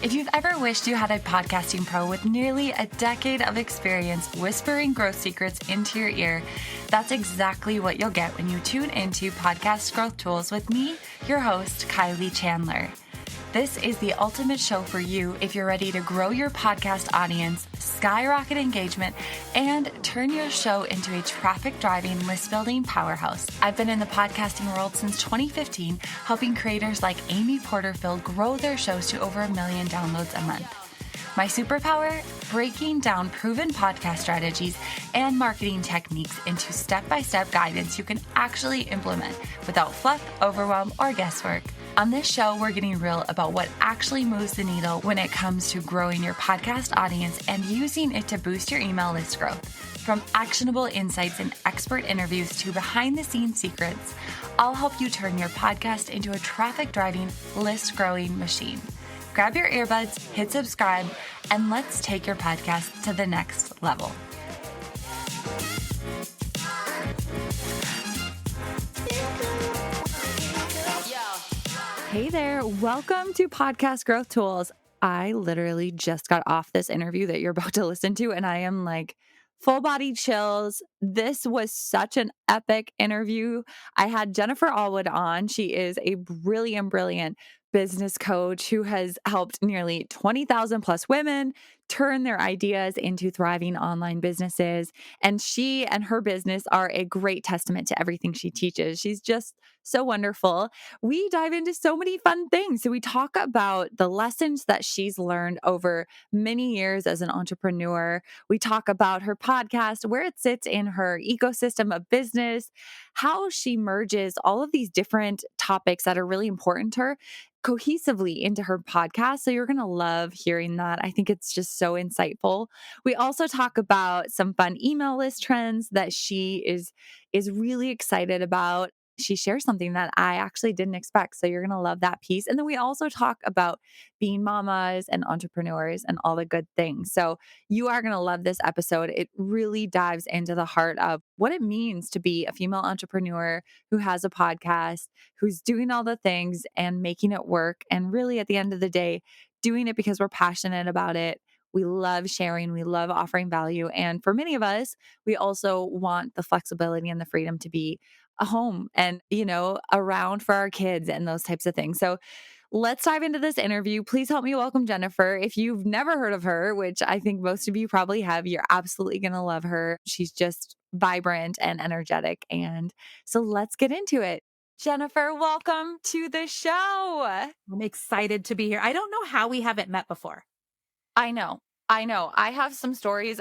If you've ever wished you had a podcasting pro with nearly a decade of experience whispering growth secrets into your ear, that's exactly what you'll get when you tune into Podcast Growth Tools with me, your host, Kylie Chandler. This is the ultimate show for you if you're ready to grow your podcast audience, skyrocket engagement, and turn your show into a traffic-driving, list-building powerhouse. I've been in the podcasting world since 2015, helping creators like Amy Porterfield grow their shows to over 1 million downloads a month. My superpower? Breaking down proven podcast strategies and marketing techniques into step-by-step guidance you can actually implement without fluff, overwhelm, or guesswork. On this show, we're getting real about what actually moves the needle when it comes to growing your podcast audience and using it to boost your email list growth. From actionable insights and expert interviews to behind-the-scenes secrets, I'll help you turn your podcast into a traffic-driving, list-growing machine. Grab your earbuds, hit subscribe, and let's take your podcast to the next level. Hey there, welcome to Podcast Growth Tools. I literally just got off this interview that you're about to listen to, and I am like full body chills. This was such an epic interview. I had Jennifer Allwood on. She is a brilliant business coach who has helped nearly 20,000 plus women turn their ideas into thriving online businesses. And she and her business are a great testament to everything she teaches. She's just so wonderful. We dive into so many fun things. So we talk about the lessons that she's learned over many years as an entrepreneur. We talk about her podcast, where it sits in her ecosystem of business, how she merges all of these different topics that are really important to her cohesively into her podcast. So you're going to love hearing that. I think it's just so insightful. We also talk about some fun email list trends that she is really excited about. She shares something that I actually didn't expect. So you're going to love that piece. And then we also talk about being mamas and entrepreneurs and all the good things. So you are going to love this episode. It really dives into the heart of what it means to be a female entrepreneur who has a podcast, who's doing all the things and making it work. And really, at the end of the day, doing it because we're passionate about it. We love sharing, we love offering value. And for many of us, we also want the flexibility and the freedom to be a home and, around for our kids and those types of things. So let's dive into this interview. Please help me welcome Jennifer. If you've never heard of her, which I think most of you probably have, you're absolutely going to love her. She's just vibrant and energetic. And so let's get into it. Jennifer, welcome to the show. I'm excited to be here. I don't know how we haven't met before. I know. I have some stories.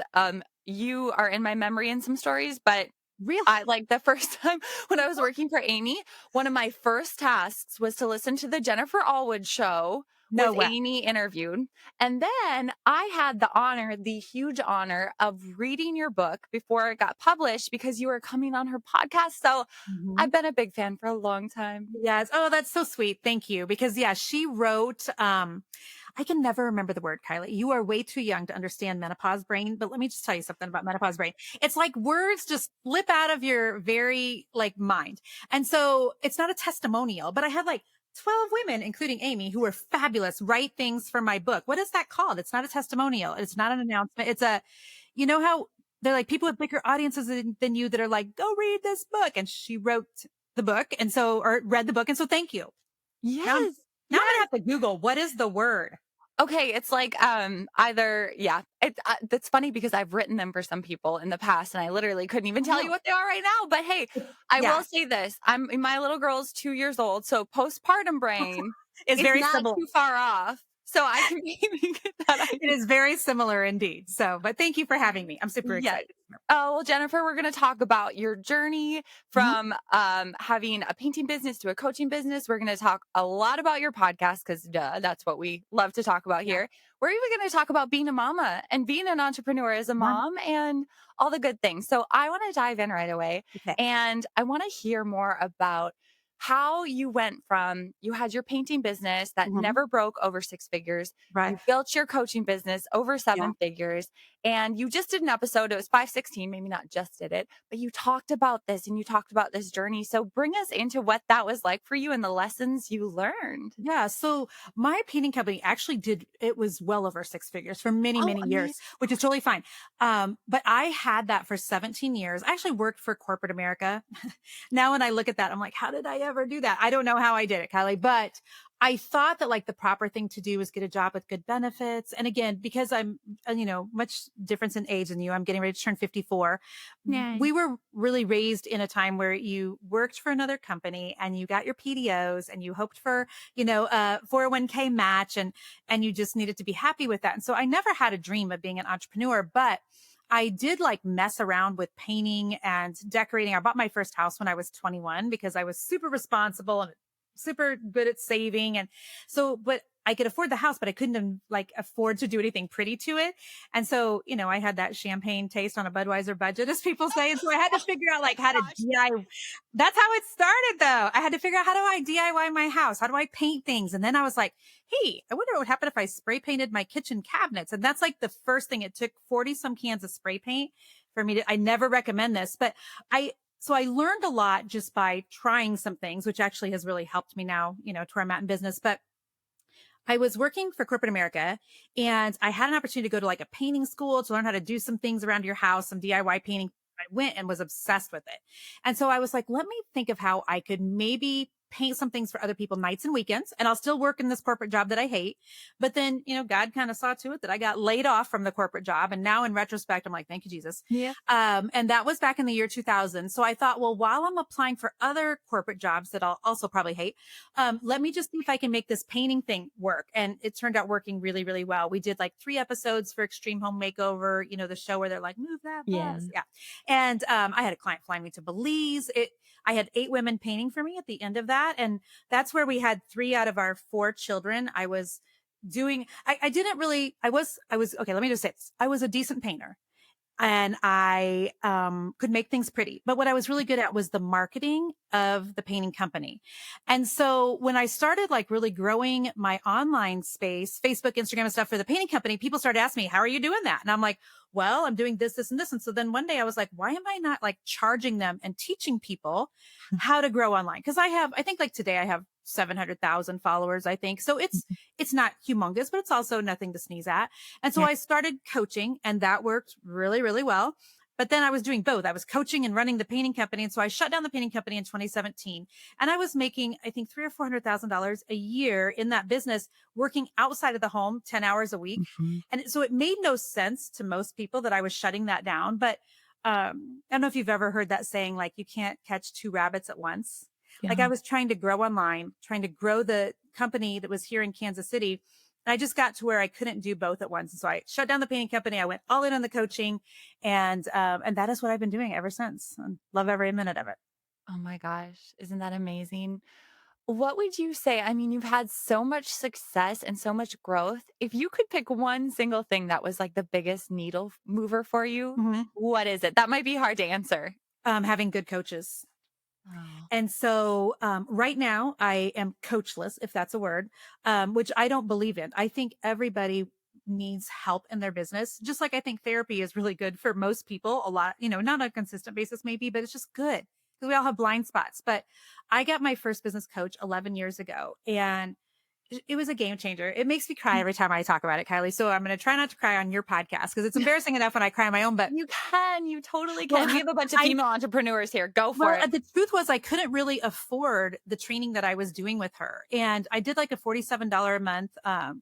You are in my memory in some stories, but Really? I like the first time when I was working for Amy, one of my first tasks was to listen to the Jennifer Allwood show No with way. Amy interviewed. And then I had the huge honor of reading your book before it got published because you were coming on her podcast. So I've been a big fan for a long time. Yes. Oh, that's so sweet. Thank you. Because she wrote, I can never remember the word, Kylie. You are way too young to understand menopause brain, but let me just tell you something about menopause brain. It's like words just flip out of your very mind. And so it's not a testimonial, but I had 12 women, including Amy, who were fabulous, write things for my book. What is that called? It's not a testimonial. It's not an announcement. It's how they're like people with bigger audiences than you that are like, go read this book. And she wrote the book. Or read the book. And so thank you. Yes. Now I'm going to have to Google, what is the word? Okay, it's like It's funny because I've written them for some people in the past, and I literally couldn't even tell you what they are right now. But hey, I will say this: my little girl's 2 years old, so postpartum brain is very not similar. Too far off. So I can maybe get that idea. It is very similar indeed. So, but thank you for having me. I'm super excited. Oh, well, Jennifer, we're going to talk about your journey from having a painting business to a coaching business. We're going to talk a lot about your podcast because that's what we love to talk about here. We're even going to talk about being a mama and being an entrepreneur as a mom and all the good things. So I want to dive in right away. Okay. And I want to hear more about how you went from, you had your painting business that never broke over 6 figures. Right. You built your coaching business over 7 figures. And you just did an episode, it was 516, maybe not just did it, but you talked about this and you talked about this journey. So bring us into what that was like for you and the lessons you learned. Yeah, so my painting company actually did it was well over six figures for many, Oh, many amazing. years, which is totally fine. But I had that for 17 years. I actually worked for corporate America. Now when I look at that, I'm like, how did I ever do that? I don't know how I did it, Kylie, but I thought that like the proper thing to do was get a job with good benefits. And again, because I'm, much difference in age than you, I'm getting ready to turn 54. Yay. We were really raised in a time where you worked for another company and you got your PDOs and you hoped for, 401k match and you just needed to be happy with that. And so I never had a dream of being an entrepreneur, but I did like mess around with painting and decorating. I bought my first house when I was 21 because I was super responsible and super good at saving. And so, but I could afford the house, but I couldn't like afford to do anything pretty to it. And so, I had that champagne taste on a Budweiser budget, as people say. And so I had to figure out like how to Gosh. DIY. That's how it started though. I had to figure out, how do I DIY my house? How do I paint things? And then I was like, hey, I wonder what would happen if I spray painted my kitchen cabinets. And that's like the first thing. It took 40 some cans of spray paint for me I never recommend this, but so I learned a lot just by trying some things, which actually has really helped me now, to where I'm at in business. But I was working for corporate America and I had an opportunity to go to like a painting school to learn how to do some things around your house, some DIY painting. I went and was obsessed with it. And so I was like, let me think of how I could maybe paint some things for other people nights and weekends. And I'll still work in this corporate job that I hate. But then, God kind of saw to it that I got laid off from the corporate job. And now in retrospect, I'm like, thank you, Jesus. Yeah. And that was back in the year 2000. So I thought, well, while I'm applying for other corporate jobs that I'll also probably hate, let me just see if I can make this painting thing work. And it turned out working really, really well. We did like 3 episodes for Extreme Home Makeover, the show where they're like, move that Yeah. bus. Yeah. And I had a client fly me to Belize. I had 8 women painting for me at the end of that. And that's where we had 3 out of our 4 children. I was doing, I didn't really, I was, okay, let me just say this. I was a decent painter and I could make things pretty. But what I was really good at was the marketing of the painting company. And so when I started like really growing my online space, Facebook, Instagram and stuff for the painting company, people started asking me, how are you doing that? And I'm like, well, I'm doing this, this, and this. And so then one day I was like, why am I not like charging them and teaching people how to grow online? Cause I think like today I have 700,000 followers, I think. So it's not humongous, but it's also nothing to sneeze at. And so Yeah. I started coaching and that worked really, really well. But then I was doing both. I was coaching and running the painting company. And so I shut down the painting company in 2017 and I was making, I think $300,000 or $400,000 a year in that business, working outside of the home 10 hours a week. Mhm. And so it made no sense to most people that I was shutting that down. But I don't know if you've ever heard that saying, like, you can't catch 2 rabbits at once. Like I Yeah. was trying to grow online, trying to grow the company that was here in Kansas City. And I just got to where I couldn't do both at once. And so I shut down the painting company. I went all in on the coaching and that is what I've been doing ever since. And love every minute of it. Oh my gosh. Isn't that amazing? What would you say? I mean, you've had so much success and so much growth. If you could pick one single thing that was like the biggest needle mover for you, Mhm. what is it? That might be hard to answer. Having good coaches. Oh. And so, right now I am coachless, if that's a word, which I don't believe in. I think everybody needs help in their business. Just like I think therapy is really good for most people, a lot, not on a consistent basis maybe, but it's just good because we all have blind spots. But I got my first business coach 11 years ago and it was a game changer. It makes me cry every time I talk about it, Kylie. So I'm going to try not to cry on your podcast because it's embarrassing enough when I cry on my own, but You can, you totally well, can. We have a bunch of I female entrepreneurs here. Go for well, it. the truth was I couldn't really afford the training that I was doing with her. And I did like a $47 a month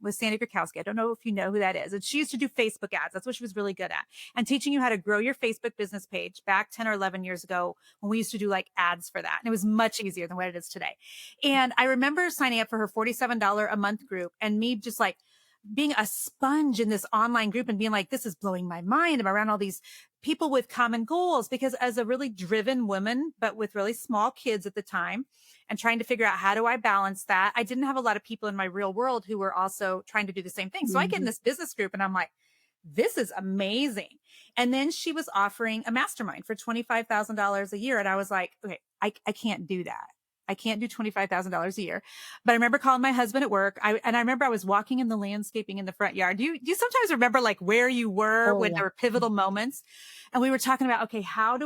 with Sandy Krakowski. I don't know if you know who that is. And she used to do Facebook ads. That's what she was really good at. And teaching you how to grow your Facebook business page back 10 or 11 years ago when we used to do like ads for that. And it was much easier than what it is today. And I remember signing up for her $47 a month group and me just like being a sponge in this online group and being like, this is blowing my mind. I'm around all these people with common goals because as a really driven woman, but with really small kids at the time and trying to figure out how do I balance that? I didn't have a lot of people in my real world who were also trying to do the same thing. So I get in Mhm. this business group and I'm like, this is amazing. And then she was offering a mastermind for $25,000 a year. And I was like, okay, I can't do that. I can't do $25,000 a year. But I remember calling my husband at work. And I remember I was walking in the landscaping in the front yard. Do you sometimes remember like where you were Oh, when yeah. there were pivotal moments? And we were talking about, okay, how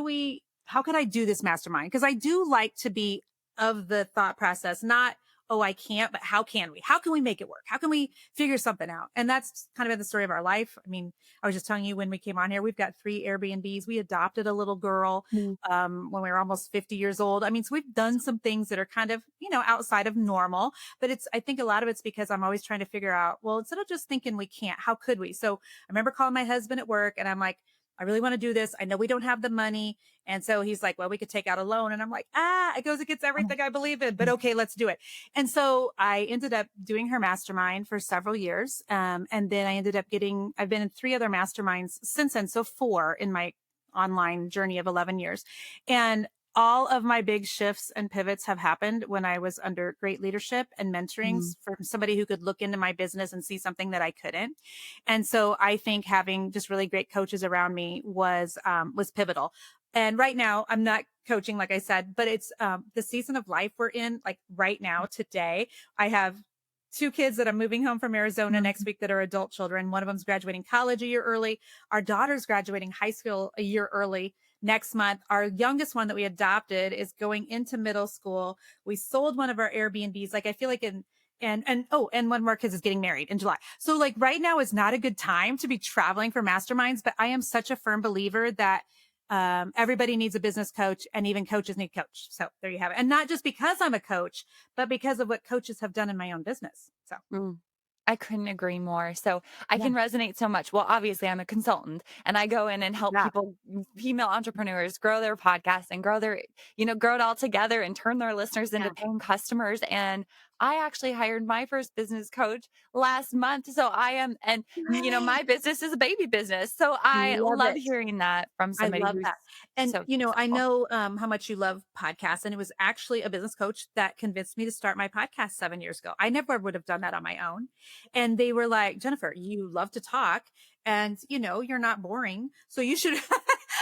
could I do this mastermind? Because I do like to be of the thought process, not, oh, I can't, but how can we? How can we make it work? How can we figure something out? And that's kind of been the story of our life. I mean, I was just telling you when we came on here, we've got 3 Airbnbs. We adopted a little girl Mm. when we were almost 50 years old. I mean, so we've done some things that are kind of, outside of normal, but I think a lot of it's because I'm always trying to figure out, well, instead of just thinking we can't, how could we? So I remember calling my husband at work and I'm like, I really want to do this. I know we don't have the money. And so he's like, well, we could take out a loan. And I'm like, it goes against everything I believe in, but okay, let's do it. And so I ended up doing her mastermind for several years. And then I've been in 3 other masterminds since then. So 4 in my online journey of 11 years. And all of my big shifts and pivots have happened when I was under great leadership and mentoring Mm. from somebody who could look into my business and see something that I couldn't. And so I think having just really great coaches around me was pivotal. And right now I'm not coaching, like I said, but it's the season of life we're in. Like right now, today, I have 2 kids that I'm moving home from Arizona next Mm. week that are adult children. One of them's graduating college a year early. Our daughter's graduating high school a year early next month. Our youngest one that we adopted is going into middle school. We sold one of our Airbnbs. Like I feel like and one of our kids is getting married in July. So like right now is not a good time to be traveling for masterminds, but I am such a firm believer that everybody needs a business coach and even coaches need coach. So there you have it. And not just because I'm a coach, but because of what coaches have done in my own business. So Mm. I couldn't agree more. So I yeah, can resonate so much. Well, obviously, I'm a consultant and I go in and help yeah. people, female entrepreneurs, grow their podcast and grow it all together and turn their listeners into Yeah. paying customers. And I actually hired my first business coach last month. So my business is a baby business. So I Love love it. hearing that from I somebody love who's that. And, so I successful. know how much you love podcasts. And it was actually a business coach that convinced me to start my podcast 7 years ago. I never would have done that on my own. And they were like, Jennifer, you love to talk and, you're not boring. So you should.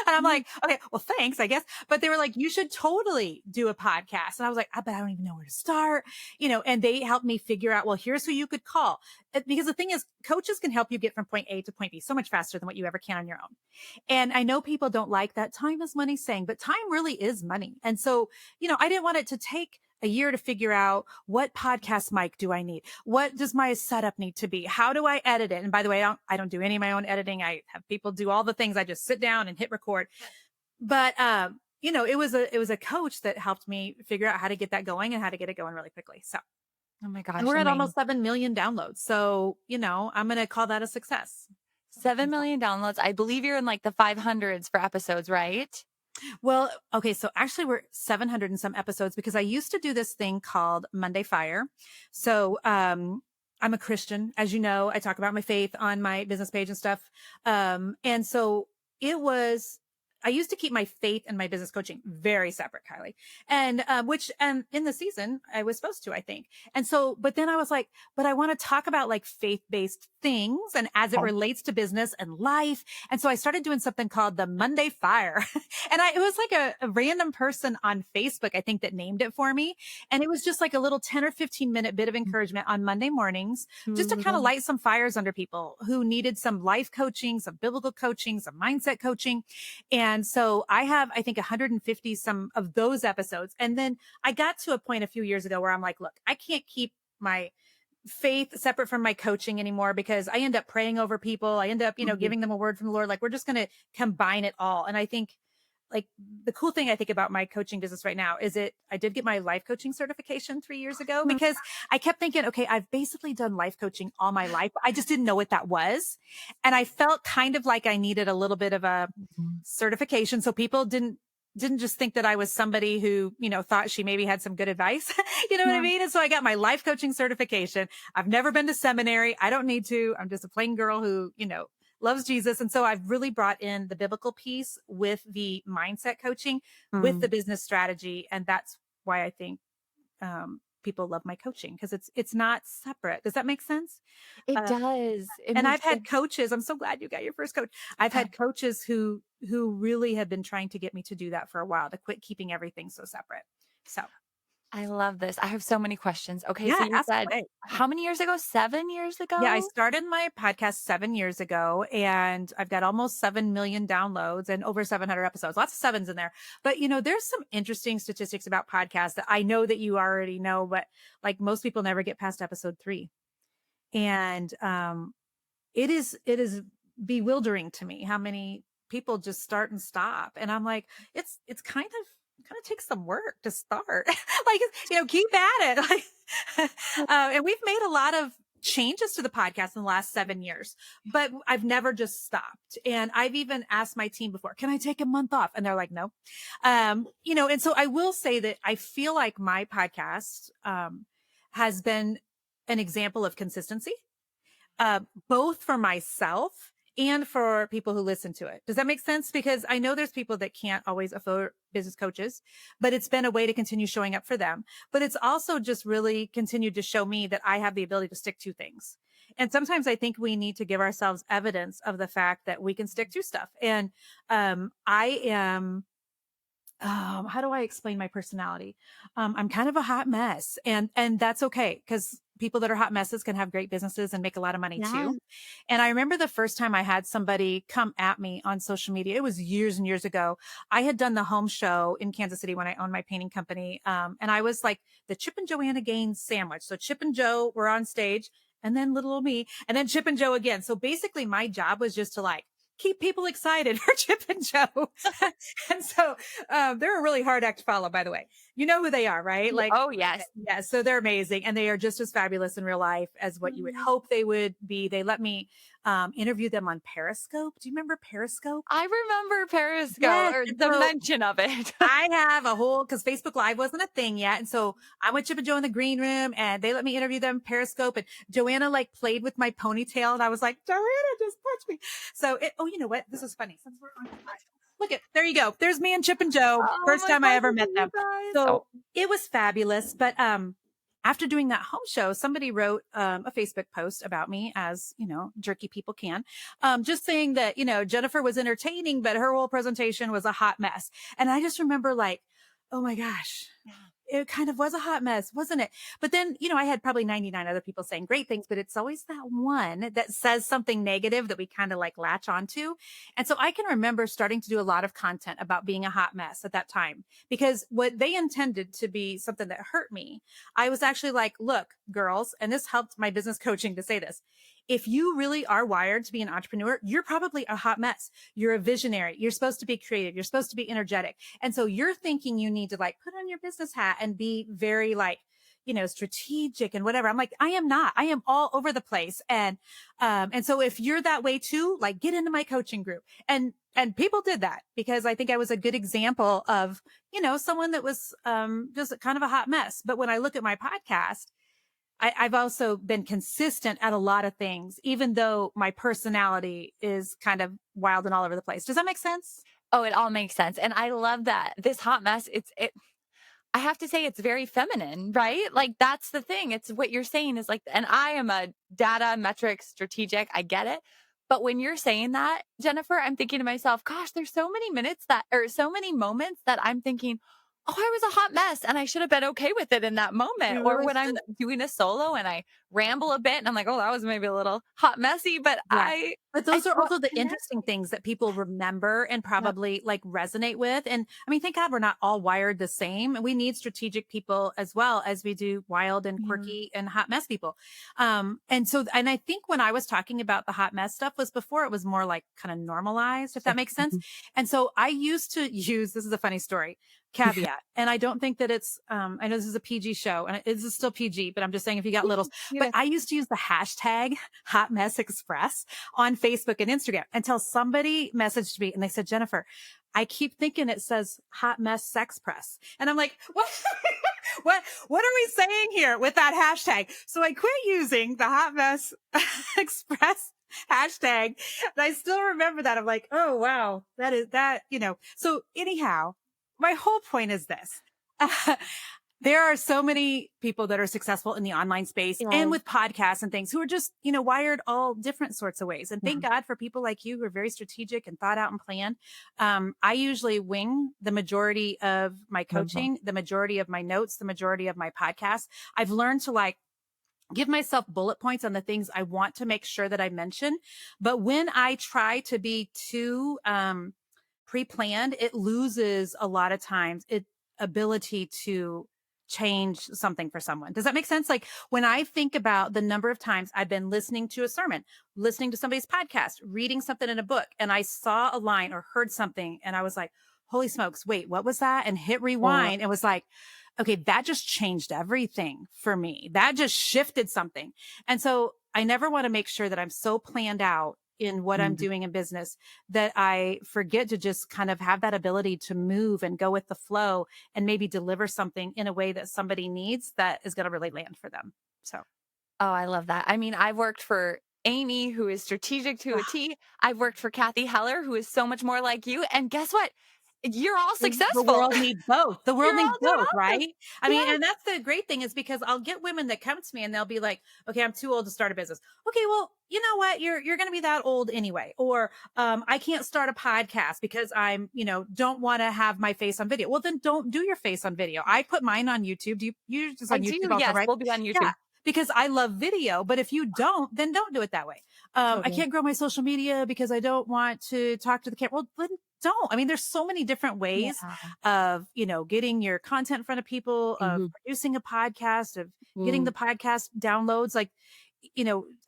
And I'm Mm. like, okay, well, thanks, I guess. But they were like, you should totally do a podcast. And I was like, but I don't even know where to start, and they helped me figure out, well, here's who you could call. Because the thing is, coaches can help you get from point A to point B so much faster than what you ever can on your own. And I know people don't like that time is money saying, but time really is money. And so, I didn't want it to take a year to figure out what podcast mic do I need? What does my setup need to be? How do I edit it? And by the way, I don't do any of my own editing. I have people do all the things. I just sit down and hit record. But, it was a coach that helped me figure out how to get that going and how to get it going really quickly. So, Oh my and gosh, we're at amazing. almost 7 million downloads. So, I'm going to call that a success. So, 7 million downloads. I believe you're in like the 500s for episodes, right? well, okay, so actually we're 700 and some episodes because I used to do this thing called Monday Fire. So, I'm a Christian, as you know, I talk about my faith on my business page and stuff. And so I used to keep my faith and my business coaching very separate, Kylie. And, in the season I was supposed to, I think. And so, but then I was like, but I want to talk about like faith-based things and as it Okay. relates to business and life. And so I started doing something called the Monday Fire. And it was like a random person on Facebook, I think, that named it for me. And it was just like a little 10 or 15-minute bit of encouragement on Monday mornings, just to kind of Mhm. light some fires under people who needed some life coaching, some biblical coaching, some mindset coaching. And so I have, I think, 150 some of those episodes. And then I got to a point a few years ago where I'm like, look, I can't keep my faith separate from my coaching anymore because I end up praying over people. I end up, Mhm. giving them a word from the Lord. Like we're just going to combine it all. And I think like the cool thing I think about my coaching business right now is I did get my life coaching certification 3 years ago Mhm. because I kept thinking, okay, I've basically done life coaching all my life. I just didn't know what that was. And I felt kind of like I needed a little bit of a Mhm. certification. So people didn't just think that I was somebody who, thought she maybe had some good advice. You know what I Yeah. mean? And so I got my life coaching certification. I've never been to seminary. I don't need to. I'm just a plain girl who, loves Jesus. And so I've really brought in the biblical piece with the mindset coaching, with the Mm. business strategy. And that's why I think people love my coaching because it's not separate. Does that make sense? It Uh, does. It and I've makes had it coaches. I'm so glad you got your first coach. I've had coaches who really have been trying to get me to do that for a while, to quit keeping everything so separate. So I love this. I have so many questions. Okay, so Yeah, you ask said away. how many years ago? 7 years Yeah, I ago? started my podcast 7 years ago, and I've got almost 7 million downloads and over 700 episodes. Lots of sevens in there. But, there's some interesting statistics about podcasts that I know that you already know, but like most people never get past episode 3. And it is bewildering to me how many people just start and stop. And I'm like, it's kind of takes some work to start. Like, keep at it. Like, and we've made a lot of changes to the podcast in the last 7 years, but I've never just stopped. And I've even asked my team before, can I take a month off? And they're like, no. And so I will say that I feel like my podcast, has been an example of consistency, both for myself and for people who listen to it. Does that make sense? Because I know there's people that can't always afford business coaches, but it's been a way to continue showing up for them. But it's also just really continued to show me that I have the ability to stick to things. And sometimes I think we need to give ourselves evidence of the fact that we can stick to stuff. And I am, how do I explain my personality? I'm kind of a hot mess, and that's okay, because people that are hot messes can have great businesses and make a lot of money Yeah. too. And I remember the first time I had somebody come at me on social media. It was years and years ago. I had done the home show in Kansas City when I owned my painting company, and I was like the Chip and Joanna Gaines sandwich. So Chip and Joe were on stage, and then little old me, and then Chip and Joe again. So basically, my job was just to like keep people excited for Chip and Joe. And so they're a really hard act to follow, by the way. You know who they are, right? Like, Oh, yes. yeah, so they're amazing. And they are just as fabulous in real life as what you would Mm. hope they would be. They let me interview them on Periscope. Do you remember Periscope? I remember Periscope Yes. or And the so mention of it. I have a whole, because Facebook Live wasn't a thing yet. And so I went Chip and Joe in the green room, and they let me interview them Periscope. And Joanna like played with my ponytail, and I was like, Joanna, just touch me. So you know what? This is funny. Since we're on, look at, there you go. There's me and Chip and Joe. Oh First my time I gosh, ever look met at you them. guys. So Oh, it was fabulous. But after doing that home show, somebody wrote a Facebook post about me, as jerky people can, just saying that Jennifer was entertaining, but her whole presentation was a hot mess. And I just remember like, oh my gosh, it kind of was a hot mess, wasn't it? But then, I had probably 99 other people saying great things, but it's always that one that says something negative that we kind of like latch onto. And so I can remember starting to do a lot of content about being a hot mess at that time, because what they intended to be something that hurt me, I was actually like, look, girls, and this helped my business coaching to say this. If you really are wired to be an entrepreneur, you're probably a hot mess. You're a visionary. You're supposed to be creative. You're supposed to be energetic. And so you're thinking you need to like put on your business hat and be very like, strategic and whatever. I'm like, I am not. I am all over the place. And so if you're that way too, like get into my coaching group. And people did that, because I think I was a good example of, someone that was just kind of a hot mess. But when I look at my podcast, I've also been consistent at a lot of things, even though my personality is kind of wild and all over the place. Does that make sense? oh, it all makes sense. And I love that this hot mess, I have to say it's very feminine, right? Like that's the thing. It's what you're saying is like, and I am a data metric strategic. I get it. But when you're saying that, Jennifer, I'm thinking to myself, gosh, there's so many minutes that, or so many moments that I'm thinking, oh, I was a hot mess and I should have been okay with it in that moment. You Or really when I'm should. doing a solo and I ramble a bit and I'm like, oh, that was maybe a little hot messy, but Yeah. But I those are so also the connect. interesting things that people remember and Yep. probably like resonate with. And I mean, thank God we're not all wired the same. We need strategic people as well as we do wild and Yeah. quirky and hot mess people. And I think when I was talking about the hot mess stuff was before it was more like kind of normalized, if that makes sense. And so I used to use, this is a funny story, caveat. And I don't think that it's, I know this is a PG show and it is still PG, but I'm just saying if you got littles, but Yeah. I used to use the hashtag Hot Mess Express on Facebook and Instagram until somebody messaged me and they said, Jennifer, I keep thinking it says Hot Mess Sex Press. And I'm like, what? what are we saying here with that hashtag? So I quit using the Hot Mess Express hashtag. And I still remember that. I'm like, oh, wow, that is that, So anyhow, my whole point is this. There are so many people that are successful in the online space and Yes. with podcasts and things who are just, wired all different sorts of ways. And Yeah. thank God for people like you who are very strategic and thought out and planned. I usually wing the majority of my Love that. coaching, the majority of my notes, the majority of my podcasts. I've learned to like give myself bullet points on the things I want to make sure that I mention. But when I try to be too pre-planned, it loses a lot of times its ability to change something for someone. Does that make sense? Like when I think about the number of times I've been listening to a sermon, listening to somebody's podcast, reading something in a book, and I saw a line or heard something and I was like, holy smokes, wait, what was that? And hit Or rewind and was like, okay, that just changed everything for me. That just shifted something. And so I never want to make sure that I'm so planned out in what I'm mm, doing in business that I forget to just kind of have that ability to move and go with the flow and maybe deliver something in a way that somebody needs that is going to really land for them. So, oh, I love that. I mean, I've worked for Amy, who is strategic to a ah, T. I've worked for Kathy Heller, who is so much more like you. And guess what? You're all the successful. world needs both. The world You're needs all doing both, awesome. right? I mean, Yes. and that's the great thing is because I'll get women that come to me and they'll be like, "Okay, I'm too old to start a business." Okay, well, you know what? You're going to be that old anyway. Or I can't start a podcast because don't want to have my face on video. Well, then don't do your face on video. I put mine on YouTube. Do you're just I on do. YouTube also, Yes. right? We'll be on Yeah. YouTube. Because I love video, but if you don't, then don't do it that way. I Totally. can't grow my social media because I don't want to talk to the camera. Well, then don't. I mean, there's so many different ways Yeah. of, getting your content in front of people, of Mhm. producing a podcast, of getting the Mm, podcast downloads. Like,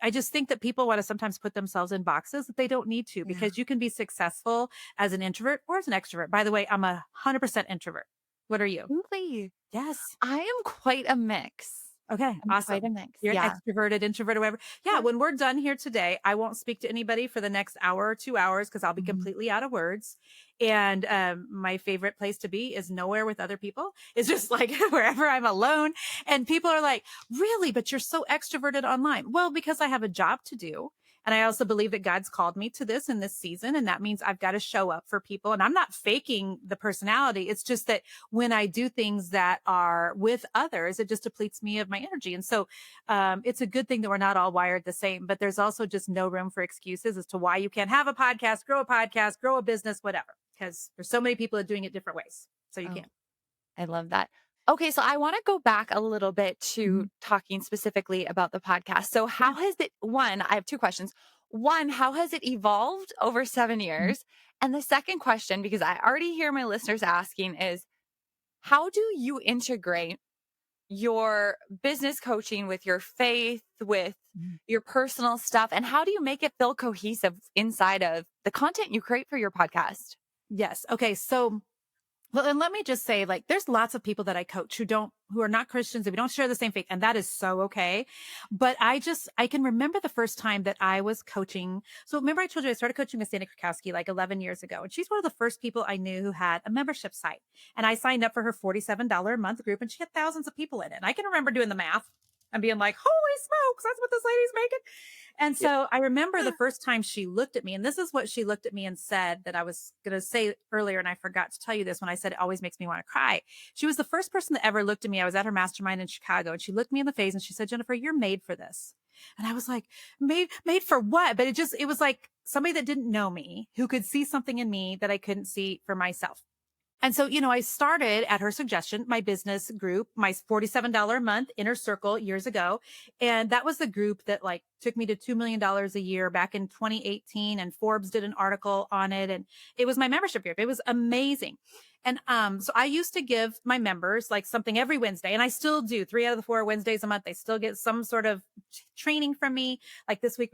I just think that people want to sometimes put themselves in boxes that they don't need to yeah. because you can be successful as an introvert or as an extrovert. By the way, I'm 100% introvert. What are you? Really? Yes. I am quite a mix. Okay, I'm quite a awesome. mix. You're an Yeah. extroverted introvert or whatever. Yeah, Yeah. when we're done here today, I won't speak to anybody for the next hour or 2 hours because I'll be Mhm. completely out of words. And my favorite place to be is nowhere with other people. It's just like wherever I'm alone. And people are like, really? But you're so extroverted online. Well, because I have a job to do. And I also believe that God's called me to this in this season. And that means I've got to show up for people. And I'm not faking the personality. It's just that when I do things that are with others, it just depletes me of my energy. And so it's a good thing that we're not all wired the same, but there's also just no room for excuses as to why you can't have a podcast, grow a business, whatever, because there's so many people that are doing it different ways. So you Oh, can. I love that. Okay, so I want to go back a little bit to Mhm. talking specifically about the podcast. So, how Yeah. has it, one, I have two questions. One, how has it evolved over 7 years? And the second question, because I already hear my listeners asking, is how do you integrate your business coaching with your faith, with Mhm. your personal stuff? And how do you make it feel cohesive inside of the content you create for your podcast? Yes. Okay. So well, and let me just say, like, there's lots of people that I coach who are not Christians, and we don't share the same faith, and that is so okay. But I can remember the first time that I was coaching. So remember I told you I started coaching with Sandy Krakowski like 11 years ago, and she's one of the first people I knew who had a membership site. And I signed up for her $47 a month group, and she had thousands of people in it. And I can remember doing the math and being like, holy smokes, that's what this lady's making. And Yeah. so I remember the first time she looked at me, and this is what she looked at me and said that I was going to say earlier. And I forgot to tell you this when I said it always makes me want to cry. She was the first person that ever looked at me. I was at her mastermind in Chicago, and she looked me in the face and she said, Jennifer, you're made for this. And I was like, made for what? But it was like somebody that didn't know me who could see something in me that I couldn't see for myself. And so, I started at her suggestion, my business group, my $47 a month inner circle years ago. And that was the group that like took me to $2 million a year back in 2018. And Forbes did an article on it. And it was my membership group. It was amazing. And so I used to give my members like something every Wednesday, and I still do 3 out of the 4 Wednesdays a month. They still get some sort of training from me. Like this week,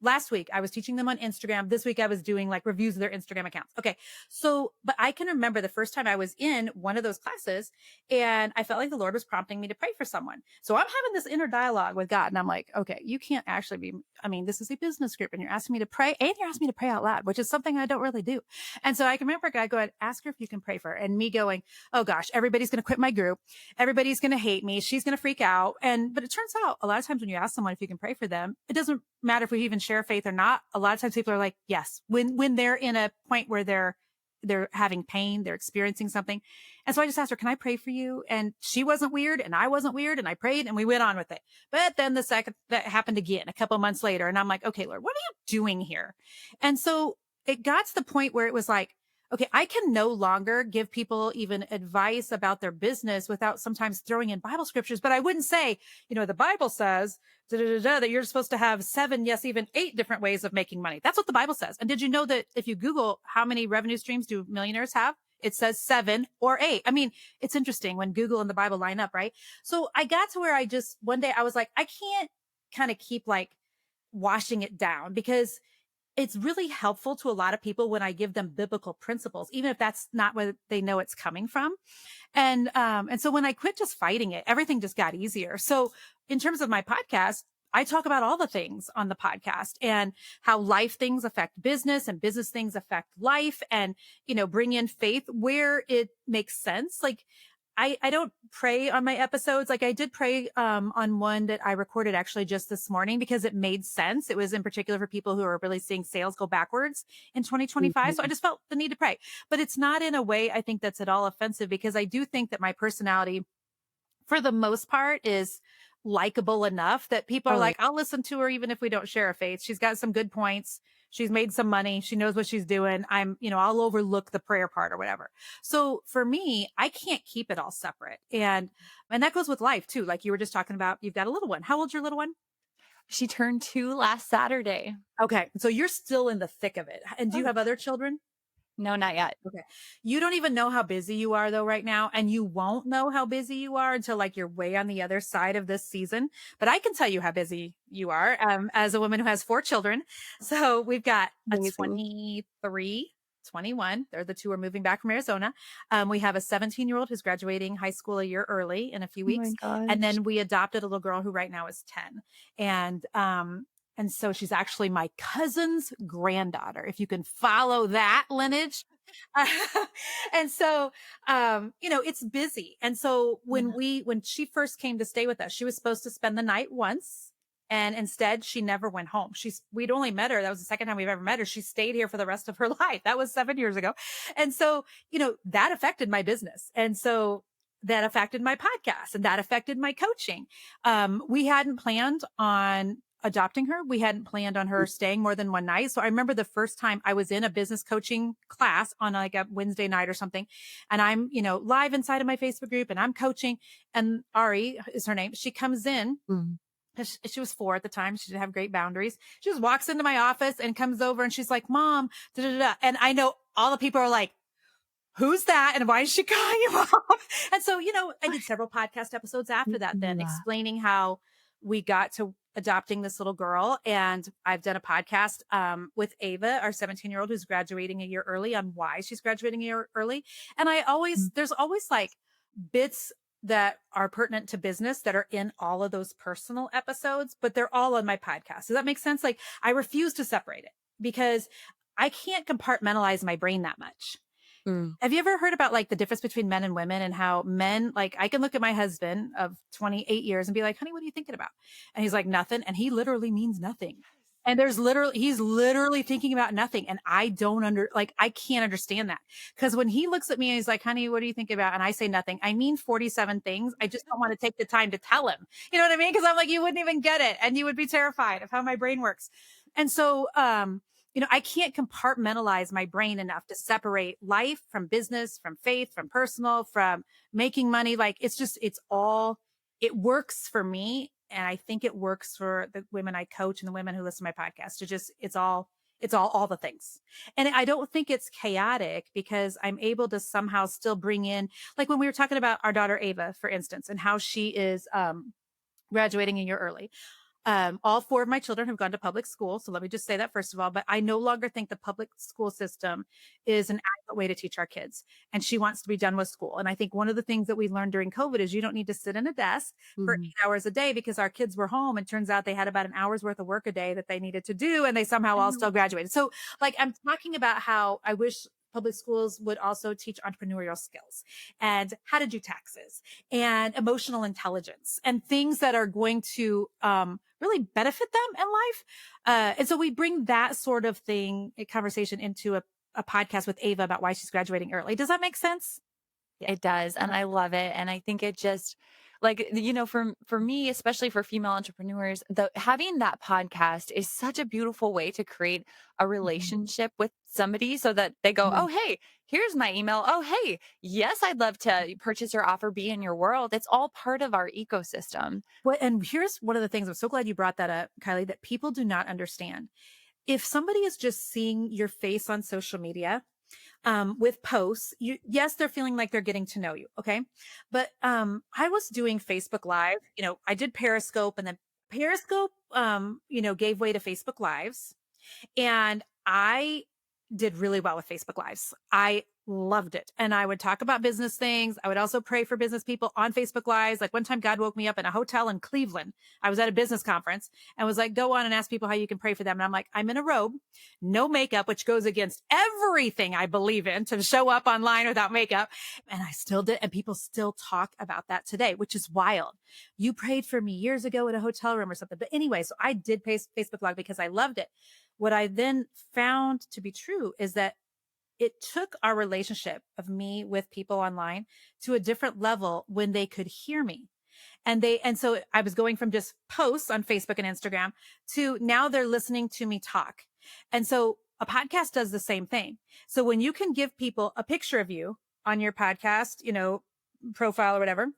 last week I was teaching them on Instagram. This week I was doing like reviews of their Instagram accounts. Okay. So, but I can remember the first time I was in one of those classes and I felt like the Lord was prompting me to pray for someone. So I'm having this inner dialogue with God and I'm like, okay, you can't actually be, I mean, this is a business group and you're asking me to pray and you're asking me to pray out loud, which is something I don't really do. And so I can remember God going, ask her if you can pray for her, and me going, oh gosh, everybody's going to quit my group. Everybody's going to hate me. She's going to freak out. But it turns out a lot of times when you ask someone if you can pray for them, it doesn't matter if we even share faith or not. A lot of times people are like, yes, when they're in a point where they're they're having pain, they're experiencing something. And so I just asked her, can I pray for you? And she wasn't weird and I wasn't weird. And I prayed and we went on with it. But then the second that happened again, a couple months later, and I'm like, okay, Lord, what are you doing here? And so it got to the point where it was like, okay, I can no longer give people even advice about their business without sometimes throwing in Bible scriptures. But I wouldn't say, the Bible says that you're supposed to have 7, yes, even 8 different ways of making money. That's what the Bible says. And did you know that if you Google how many revenue streams do millionaires have, it says 7 or 8. I mean, it's interesting when Google and the Bible line up, right? So I got to where one day I was like, I can't kind of keep like washing it down, because it's really helpful to a lot of people when I give them biblical principles, even if that's not where they know it's coming from. And so when I quit just fighting it, everything just got easier. So in terms of my podcast, I talk about all the things on the podcast and how life things affect business and business things affect life, and, bring in faith where it makes sense. Like, I don't pray on my episodes. Like I did pray on one that I recorded actually just this morning because it made sense. It was in particular for people who are really seeing sales go backwards in 2025. So I Mhm. just felt the need to pray, but it's not in a way I think that's at all offensive, because I do think that my personality for the most part is likable enough that people are Oh, yeah. like, I'll listen to her even if we don't share a faith. She's got some good points. She's made some money. She knows what she's doing. I'll overlook the prayer part or whatever. So for me, I can't keep it all separate. And that goes with life too. Like you were just talking about, you've got a little one. How old's your little one? She turned 2 last Saturday. Okay. So you're still in the thick of it. And do you Oh. have other children? No, not yet. Okay. You don't even know how busy you are though right now, and you won't know how busy you are until like you're way on the other side of this season. But I can tell you how busy you are as a woman who has 4 children. So we've got a Amazing. 23, 21. They're the 2 are moving back from Arizona. We have a 17-year-old who's graduating high school a year early in a few Oh my weeks. And gosh. then we adopted a little girl who right now is 10. And so she's actually my cousin's granddaughter, if you can follow that lineage. And so, it's busy. And so Yeah. when she first came to stay with us, she was supposed to spend the night once. And instead she never went home. We'd only met her. That was the second time we've ever met her. She stayed here for the rest of her life. That was 7 years ago. And so, that affected my business. And so that affected my podcast, and that affected my coaching. We hadn't planned on adopting her. We hadn't planned on her staying more than one night. So I remember the first time I was in a business coaching class on like a Wednesday night or something. And I'm, live inside of my Facebook group and I'm coaching, and Ari is her name. She comes in. Mm. She was 4 at the time. She didn't have great boundaries. She just walks into my office and comes over and she's like, Mom, da, da, da. And I know all the people are like, who's that? And why is she calling you mom? And so, I did several podcast episodes after that, then Yeah. explaining how we got to adopting this little girl. And I've done a podcast with Ava, our 17-year-old who's graduating a year early, on why she's graduating a year early. And Mm. there's always like bits that are pertinent to business that are in all of those personal episodes, but they're all on my podcast. Does that make sense? Like I refuse to separate it because I can't compartmentalize my brain that much. Mm. Have you ever heard about like the difference between men and women, and how men, like I can look at my husband of 28 years and be like, honey, what are you thinking about? And he's like, nothing. And he literally means nothing. And he's literally thinking about nothing. And I can't understand that. Cause when he looks at me and he's like, honey, what are you thinking about? And I say nothing, I mean 47 things. I just don't want to take the time to tell him. You know what I mean? Cause I'm like, you wouldn't even get it. And you would be terrified of how my brain works. And so, I can't compartmentalize my brain enough to separate life from business, from faith, from personal, from making money. Like it works for me. And I think it works for the women I coach and the women who listen to my podcast it's all the things. And I don't think it's chaotic because I'm able to somehow still bring in, like when we were talking about our daughter Ava, for instance, and how she is, graduating a year early. All 4 of my children have gone to public school. So let me just say that first of all, but I no longer think the public school system is an adequate way to teach our kids. And she wants to be done with school. And I think one of the things that we learned during COVID is you don't need to sit in a desk for Mhm. 8 hours a day, because our kids were home and turns out they had about an hour's worth of work a day that they needed to do. And they somehow I all know. still graduated. So like, I'm talking about how I wish public schools would also teach entrepreneurial skills and how to do taxes and emotional intelligence and things that are going to, really benefit them in life. And so we bring that sort of thing, a conversation into a a podcast with Ava about why she's graduating early. Does that make sense? Yeah. It does, and I love it, and I think it just like, for me, especially for female entrepreneurs, the having that podcast is such a beautiful way to create a Mhm. relationship with somebody so that they go, Mhm. "Oh, hey, here's my email. Oh, hey, yes, I'd love to purchase your offer, be in your world." It's all part of our ecosystem. Well, and here's one of the things, I'm so glad you brought that up, Kylie, that people do not understand. If somebody is just seeing your face on social media, with posts, yes, they're feeling like they're getting to know you. Okay. But, I was doing Facebook Live, I did Periscope, and then Periscope, gave way to Facebook Lives. And I did really well with Facebook Lives. I loved it. And I would talk about business things. I would also pray for business people on Facebook Lives. Like one time, God woke me up in a hotel in Cleveland. I was at a business conference and was like, go on and ask people how you can pray for them. And I'm like, I'm in a robe, no makeup, which goes against everything I believe in, to show up online without makeup. And I still did. And people still talk about that today, which is wild. You prayed for me years ago in a hotel room or something. But anyway, so I did Facebook Live because I loved it. What I then found to be true is that it took our relationship of me with people online to a different level when they could hear me. And so I was going from just posts on Facebook and Instagram to now they're listening to me talk. And so a podcast does the same thing. So when you can give people a picture of you on your podcast, profile or whatever,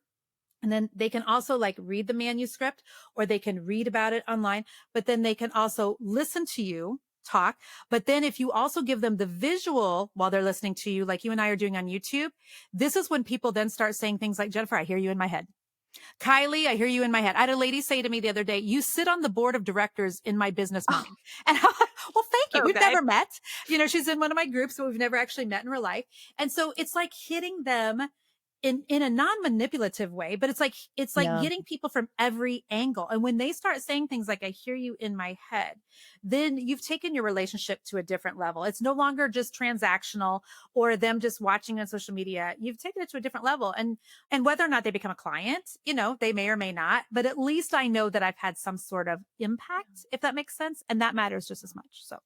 and then they can also like read the manuscript, or they can read about it online, but then they can also listen to you talk. But then if you also give them the visual while they're listening to you, like you and I are doing on YouTube, this is when people then start saying things like, Jennifer, I hear you in my head. Kylie, I hear you in my head. I had a lady say to me the other day, you sit on the board of directors in my business mind. And I'm like, well, thank you. We've Okay. never met. She's in one of my groups, but we've never actually met in real life. And so it's like hitting them in a non-manipulative way, but it's like Yeah. getting people from every angle. And when they start saying things like, I hear you in my head, then you've taken your relationship to a different level. It's no longer just transactional or them just watching on social media. You've taken it to a different level. And whether or not they become a client, they may or may not, but at least I know that I've had some sort of impact, if that makes sense. And that matters just as much. So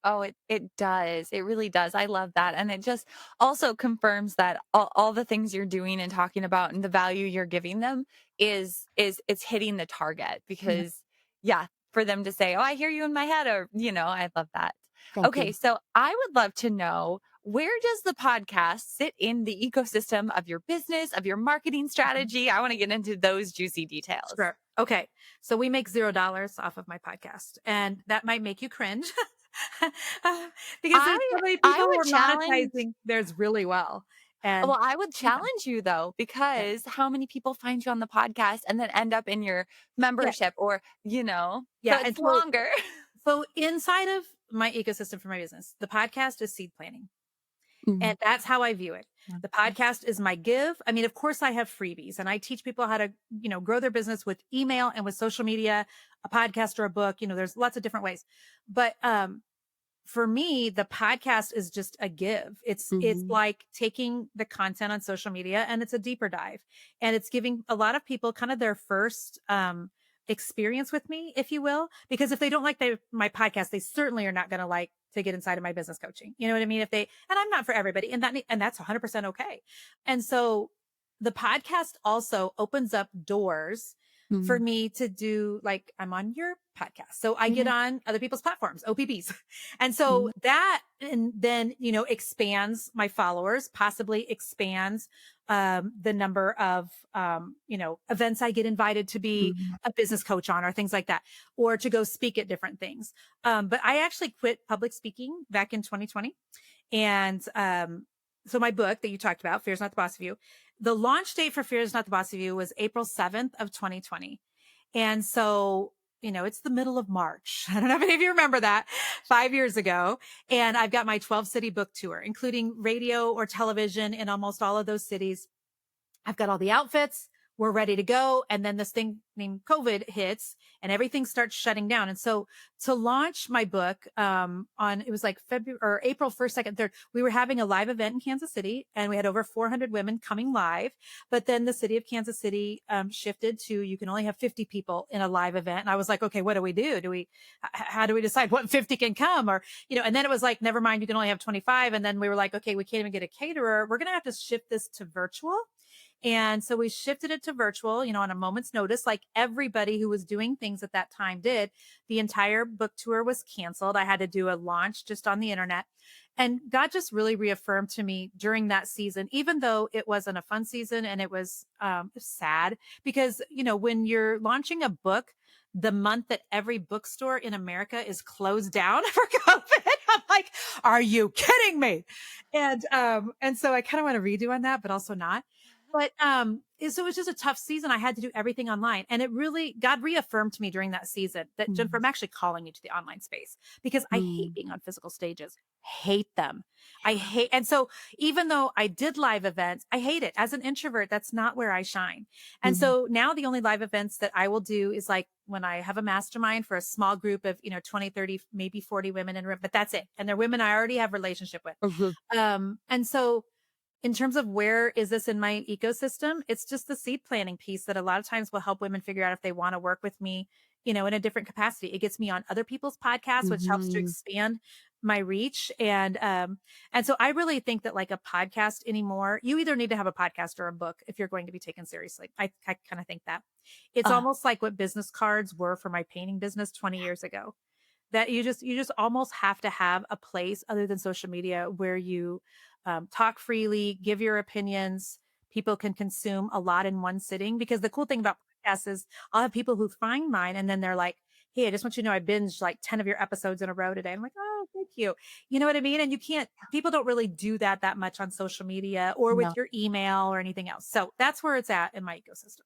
Oh, it does. It really does. I love that. And it just also confirms that all the things you're doing and talking about and the value you're giving them is it's hitting the target yeah, because yeah, for them to say, "Oh, I hear you in my head," or, I love that. thank Okay, you. so I would love to know, where does the podcast sit in the ecosystem of your business, of your marketing strategy? I want to get into those juicy details. Sure. Okay. So we make $0 off of my podcast, and that might make you cringe because there's I so many I people who would are challenge monetizing theirs really well. And Well, I would yeah, challenge you though, yeah, because how many people find you on the podcast and then end up in your yeah, membership or, so yeah. And it's so, longer. so inside of my ecosystem for my business, the podcast is seed planting. Mm, And that's how I view it. The okay. podcast is my give. I mean, of course I have freebies and I teach people how to, grow their business with email and with social media, a podcast or a book, there's lots of different ways. But, for me, the podcast is just a give. It's Mhm, like taking the content on social media and it's a deeper dive. And it's giving a lot of people kind of their first experience with me, if you will. Because if they don't like my podcast, they certainly are not going to like to get inside of my business coaching. You know what I mean? And I'm not for everybody, and that's 100% okay. And so the podcast also opens up doors for mhm. me to do, like, I'm on your podcast. So I get Yeah. on other people's platforms, OPBs. And so Mhm, that, and then, expands my followers, possibly expands the number of, events I get invited to be mhm, a business coach on, or things like that, or to go speak at different things. But I actually quit public speaking back in 2020. And so my book that you talked about, Fear is Not the Boss of You, the launch date for Fear is Not the Boss of You was April 7th of 2020. And so, it's the middle of March. I don't know if any of you remember that, 5 years ago. And I've got my 12 city book tour, including radio or television in almost all of those cities. I've got all the outfits. we're ready to go. And then this thing named COVID hits and everything starts shutting down. And so to launch my book, on, it was like February or April 1st, 2nd, 3rd, we were having a live event in Kansas City and we had over 400 women coming live. But then the city of Kansas City, shifted to, you can only have 50 people in a live event. And I was like, okay, what do we do? How do we decide what 50 can come? Or, and then it was like, never mind, you can only have 25. And then we were like, okay, we can't even get a caterer. We're going to have to shift this to virtual. And so we shifted it to virtual, on a moment's notice, like everybody who was doing things at that time did. The entire book tour was canceled. I had to do a launch just on the internet. And God just really reaffirmed to me during that season, even though it wasn't a fun season and it was sad because, when you're launching a book, the month that every bookstore in America is closed down for COVID, I'm like, are you kidding me? And so I kind of want to redo on that, but also not. But, so it was just a tough season. I had to do everything online. And God reaffirmed to me during that season that, Jennifer, Mhm. I'm actually calling you to the online space because I hate Mm. being on physical stages, hate them. And so even though I did live events, I hate it. As an introvert, that's not where I shine. And Mhm. so now the only live events that I will do is like when I have a mastermind for a small group of, 20, 30, maybe 40 women in a room, but that's it. And they're women I already have relationship with. Mhm. And so in terms of where is this in my ecosystem, it's just the seed planning piece that a lot of times will help women figure out if they want to work with me, in a different capacity. It gets me on other people's podcasts, which helps to Mhm. expand my reach. And so I really think that like a podcast anymore, you either need to have a podcast or a book if you're going to be taken seriously. I kind of think that it's Uh, almost like what business cards were for my painting business 20 years ago, that you just almost have to have a place other than social media where you talk freely, give your opinions. People can consume a lot in one sitting because the cool thing about podcasts is I'll have people who find mine and then they're like, hey, I just want you to know I binged like 10 of your episodes in a row today. I'm like, oh, thank you. You know what I mean? And people don't really do that much on social media or no. with your email or anything else. So that's where it's at in my ecosystem.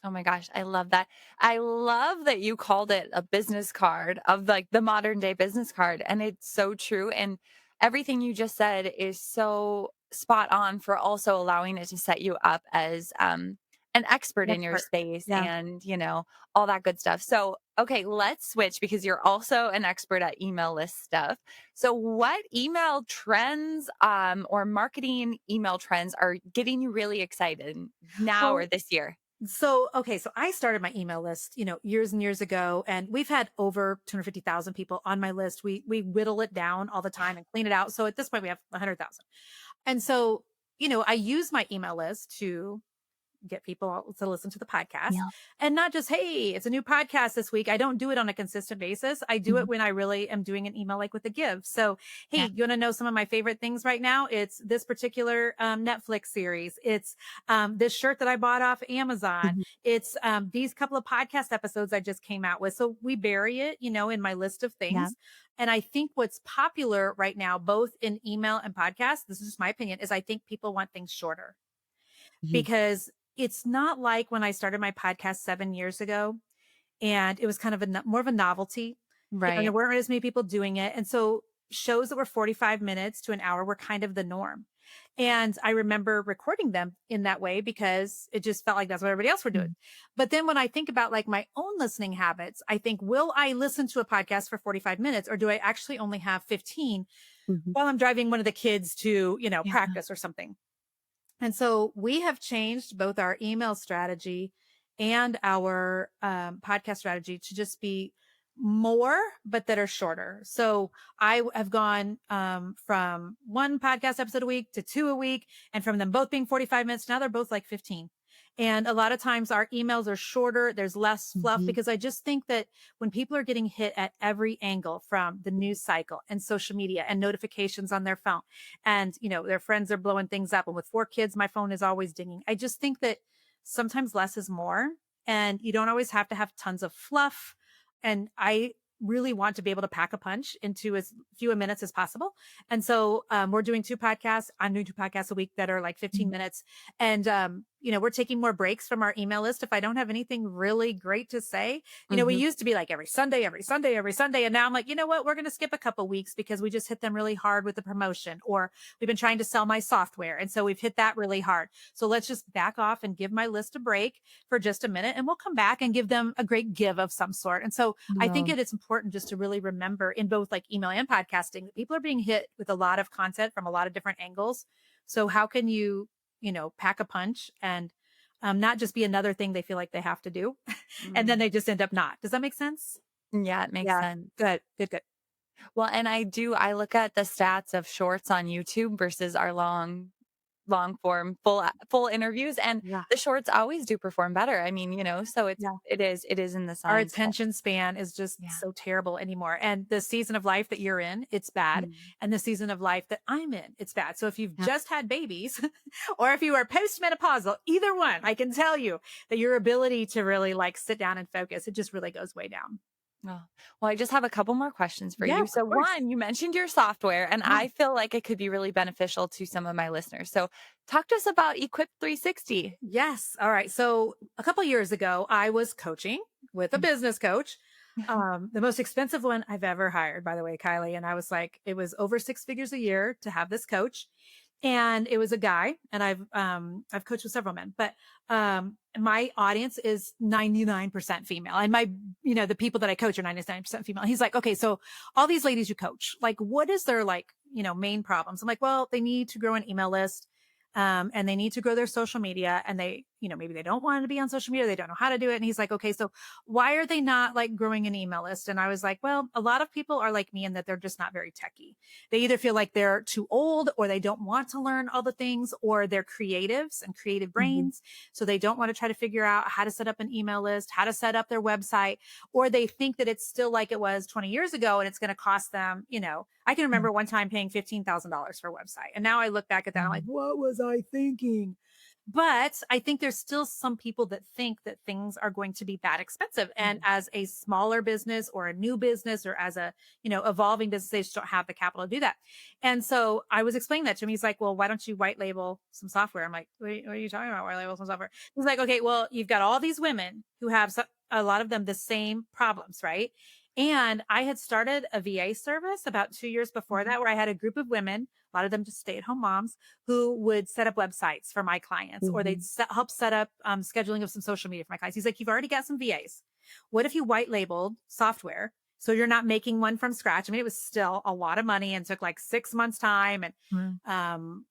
Oh my gosh, I love that. I love that you called it a business card of like the modern day business card. And it's so true. And everything you just said is so spot on for also allowing it to set you up as an expert in your Expert. space Yeah. and, all that good stuff. So, okay, let's switch because you're also an expert at email list stuff. So, what email trends or marketing email trends are getting you really excited now or Well, this year? so I started my email list, years and years ago, and we've had over 250,000 people on my list. We whittle it down all the time and clean it out. So at this point we have 100,000. And so, I use my email list to get people to listen to the podcast Yeah. and not just, hey, it's a new podcast this week. I don't do it on a consistent basis. I do it Mhm. when I really am doing an email like with a give. So, hey, Yeah. you want to know some of my favorite things right now? It's this particular Netflix series. It's this shirt that I bought off Amazon. Mhm. It's these couple of podcast episodes I just came out with. So we bury it, in my list of Yeah. things. And I think what's popular right now, both in email and podcast, this is just my opinion, is I think people want things shorter Mhm. because it's not like when I started my podcast 7 years ago and it was kind of more of a novelty. There Right. weren't as many people doing it. And so shows that were 45 minutes to an hour were kind of the norm. And I remember recording them in that way because it just felt like that's what everybody else were doing. Mhm. But then when I think about like my own listening habits, I think, will I listen to a podcast for 45 minutes or do I actually only have 15 Mhm. while I'm driving one of the kids to, Yeah. practice or something? And so we have changed both our email strategy and our podcast strategy to just be more, but that are shorter. So have gone from one podcast episode a week to two a week, and from them both being 45 minutes, now they're both like 15. And a lot of times our emails are shorter. There's less fluff Mhm. because I just think that when people are getting hit at every angle from the news cycle and social media and notifications on their phone, and their friends are blowing things up, and with 4 kids my phone is always dinging. I just think that sometimes less is more, and you don't always have to have tons of fluff. And I really want to be able to pack a punch into as few minutes as possible. And so we're doing 2 podcasts. I'm doing 2 podcasts a week that are like 15 Mhm. minutes. And we're taking more breaks from our email list if I don't have anything really great to say. We Mhm. used to be like every Sunday, every Sunday, every Sunday. And now I'm like, you know what? We're going to skip a couple weeks because we just hit them really hard with the promotion, or we've been trying to sell my software. And so we've hit that really hard. So let's just back off and give my list a break for just a minute, and we'll come back and give them a great give of some sort. And so I think Yeah. it's important just to really remember in both like email and podcasting that people are being hit with a lot of content from a lot of different angles. So how can you pack a punch and not just be another thing they feel like they have to do. And then Mm. they just end up not. Does that make sense? Yeah, it makes Yeah. sense. Good. Good. Good. Well, and I look at the stats of shorts on YouTube versus our long form full interviews, and Yeah. the shorts always do perform better. I mean, so Yeah. it is in the Our science that attention span is just yeah. so terrible anymore. And the season of life that you're in, it's bad. Mm. And the season of life that I'm in, it's bad. So if you've Yeah. just had babies or if you are postmenopausal, either one, I can tell you that your ability to really like sit down and focus, it just really goes way down. Oh, well, I just have a couple more questions for you. Yes, of So, course. one, you mentioned your software, and Yeah. I feel like it could be really beneficial to some of my listeners. So, talk to us about Equip 360. Yes. All right. So a couple years ago, I was coaching with a Mm. business coach. The most expensive one I've ever hired, by the way, Kylie. And I was like, it was over 6 figures a year to have this coach. And it was a guy, and I've coached with several men, but my audience is 99% female. And the people that I coach are 99% female. He's like, okay, so all these ladies you coach, like, what is their like, main problems? I'm like, well, they need to grow an email list. And they need to grow their social media, and maybe they don't want to be on social media. They don't know how to do it. And he's like, okay, so why are they not like growing an email list? And I was like, well, a lot of people are like me in that they're just not very techy. They either feel like they're too old, or they don't want to learn all the things, or they're creatives and creative Mhm. brains. So they don't want to try to figure out how to set up an email list, how to set up their website, or they think that it's still like it was 20 years ago and it's going to cost them, I can remember one time paying $15,000 for a website. And now I look back at that, I'm like, Mhm. what was I thinking? But I think there's still some people that think that things are going to be that expensive. And Mhm. as a smaller business or a new business or as a, evolving business, they just don't have the capital to do that. And so I was explaining that to him. He's like, well, why don't you white label some software? I'm like, what are you talking about? White label some software. He's like, okay, well, you've got all these women who have a lot of them the same problems, right? And I had started a VA service about 2 years before Mhm. that, where I had a group of women, a lot of them just stay at home moms, who would set up websites for my clients, or they'd Mhm. help set up scheduling of some social media for my clients. He's like, you've already got some VAs. What if you white labeled software? So you're not making one from scratch. I mean, it was still a lot of money and took like 6 months time and, Mm.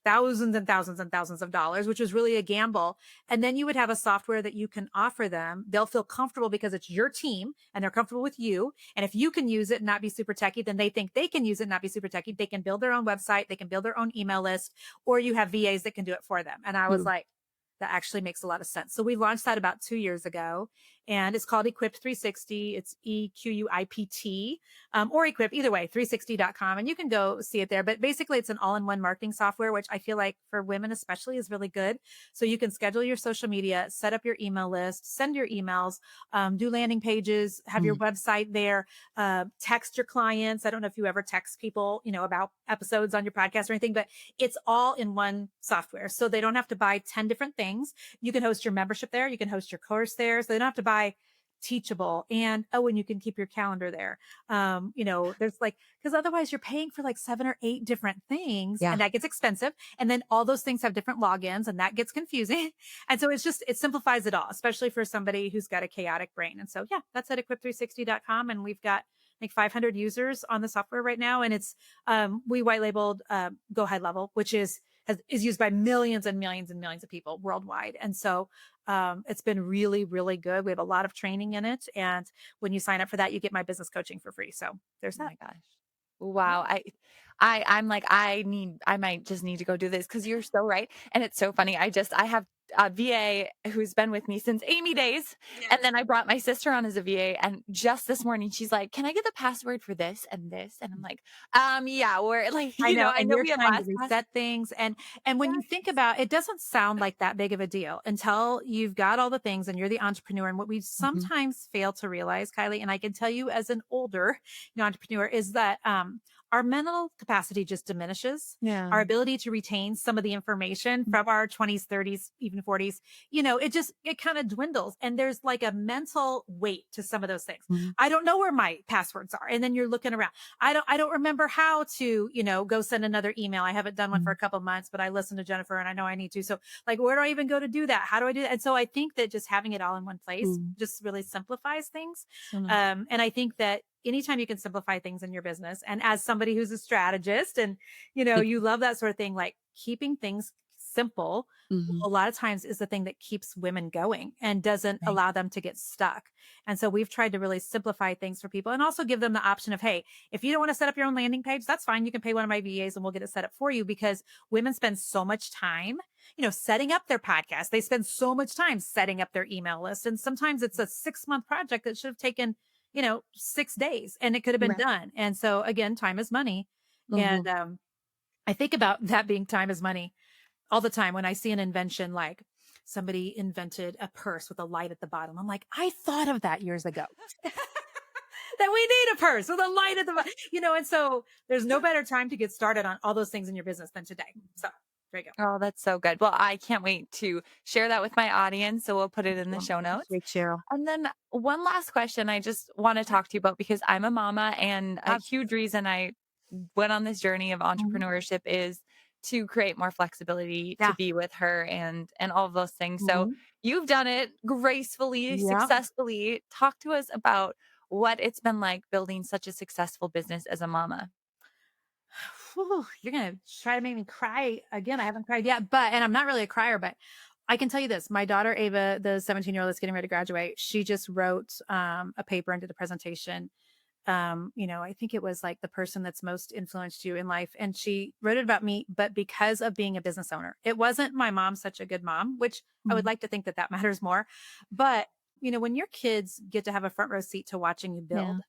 thousands and thousands and thousands of dollars, which was really a gamble. And then you would have a software that you can offer them. They'll feel comfortable because it's your team and they're comfortable with you. And if you can use it and not be super techy, then they think they can use it and not be super techy. They can build their own website. They can build their own email list, or you have VAs that can do it for them. And I was Ooh. like, that actually makes a lot of sense. So we launched that about 2 years ago, and it's called Equip 360. It's EQUIPT, or Equip, either way, 360.com. And you can go see it there. But basically, it's an all in one marketing software, which I feel like for women especially is really good. So you can schedule your social media, set up your email list, send your emails, do landing pages, have your Mm. website there, text your clients. I don't know if you ever text people, about episodes on your podcast or anything, but it's all in one software. So they don't have to buy 10 different things. You can host your membership there. You can host your course there. So they don't have to buy Teachable. And and you can keep your calendar there. There's like, because otherwise you're paying for like 7 or 8 different things, Yeah. and that gets expensive. And then all those things have different logins, and that gets confusing. And so it simplifies it all, especially for somebody who's got a chaotic brain. And so, yeah, that's at equip360.com. And we've got like 500 users on the software right now. And we white labeled, Go High Level, which is used by millions and millions and millions of people worldwide. And so, it's been really, really good. We have a lot of training in it. And when you sign up for that, you get my business coaching for free. So there's Oh that. my gosh. Yeah. Wow. I'm like, I might just need to go do this because you're so right. And it's so funny. I have a VA who's been with me since Amy days. And Yes. then I brought my sister on as a VA. And just this morning, she's like, can I get the password for this and this? And I'm like, yeah, we're like, I know, I and know you're we have trying to LastPass. reset things, and when you think Yes. about it, doesn't sound like that big of a deal until you've got all the things and you're the entrepreneur. And what we Mhm. sometimes fail to realize, Kylie, and I can tell you as an older, entrepreneur, is that our mental capacity just diminishes. Yeah. Our ability to retain some of the information from our 20s, 30s, even even 40s, it kind of dwindles. And there's like a mental weight to some of those things. Mhm. I don't know where my passwords are. And then you're looking around. I don't remember how to, go send another email. I haven't done one for Mhm. a couple of months, but I listen to Jennifer and I know I need to. So like, where do I even go to do that? How do I do that? And so I think that just having it all in one place Mhm. just really simplifies things. So nice. And I think that anytime you can simplify things in your business, and as somebody who's a strategist and, you love that sort of thing, like keeping things simple Mhm. a lot of times is the thing that keeps women going and doesn't Right. allow them to get stuck. And so we've tried to really simplify things for people and also give them the option of, hey, if you don't want to set up your own landing page, that's fine. You can pay one of my VAs and we'll get it set up for you, because women spend so much time, setting up their podcast. They spend so much time setting up their email list. And sometimes it's a 6-month project that should have taken, 6 days and it could have been Right. done. And so again, time is money. And Mhm. I think about that being time is money all the time when I see an invention, like somebody invented a purse with a light at the bottom. I'm like, I thought of that years ago. That we need a purse with a light at the bottom, and so there's no better time to get started on all those things in your business than today. So there you go. Oh, that's so good. Well, I can't wait to share that with my audience, so we'll put it in the Well, show notes. appreciate Cheryl. And then one last question I just want to talk to you about, because I'm a mama, and a Abs- huge reason I went on this journey of mhm. entrepreneurship is to create more flexibility to Yeah. be with her and all of those things. So Mhm. you've done it gracefully, Yeah. successfully. Talk to us about what it's been like building such a successful business as a mama. Whew, you're gonna try to make me cry again. I haven't cried yet, and I'm not really a crier, but I can tell you this: my daughter Ava, the 17-year-old that's getting ready to graduate, she just wrote a paper and did a presentation. I think it was like the person that's most influenced you in life, and she wrote it about me, but because of being a business owner, it wasn't my mom such a good mom, which I would Mhm. like to think that that matters more, but when your kids get to have a front row seat to watching you build,